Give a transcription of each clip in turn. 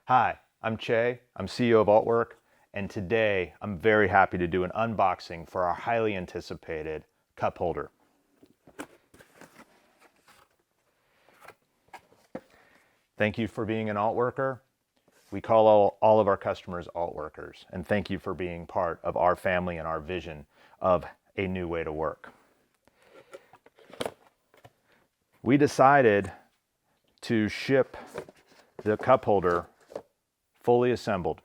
Hi, I'm Che, I'm CEO of Altwork, and today I'm very happy to do an unboxing for our highly anticipated cup holder. Thank you for being an Altworker. We call all of our customers Altworkers, and thank you for being part of our family and our vision of a new way to work. We decided to ship the cup holder fully assembled.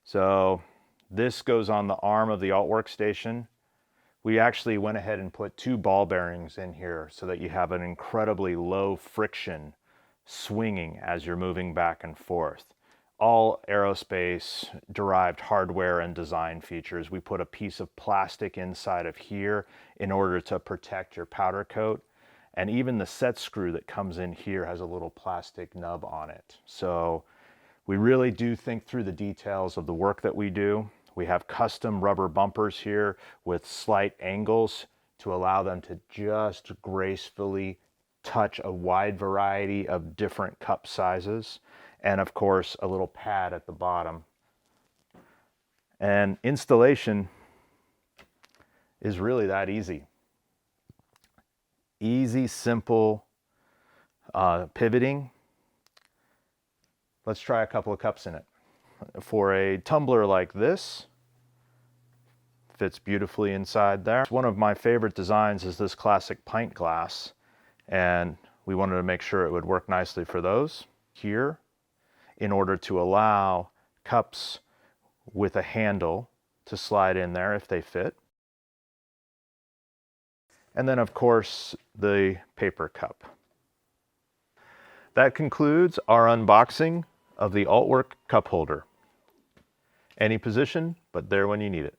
So this goes on the arm of the Altwork Station. We actually went ahead and put 2 ball bearings in here so that you have an incredibly low friction swinging as you're moving back and forth. All aerospace derived hardware and design features. We put a piece of plastic inside of here in order to protect your powder coat. And even the set screw that comes in here has a little plastic nub on it. So we really do think through the details of the work that we do. We have custom rubber bumpers here with slight angles to allow them to just gracefully touch a wide variety of different cup sizes. And of course, a little pad at the bottom. And installation is really that easy. Easy, simple pivoting. Let's try a couple of cups in it. For a tumbler like this, fits beautifully inside there. One of my favorite designs is this classic pint glass, and we wanted to make sure it would work nicely for those here in order to allow cups with a handle to slide in there if they fit. And then of course the paper cup. That concludes our unboxing of the Altwork cup holder. Any position, but there when you need it.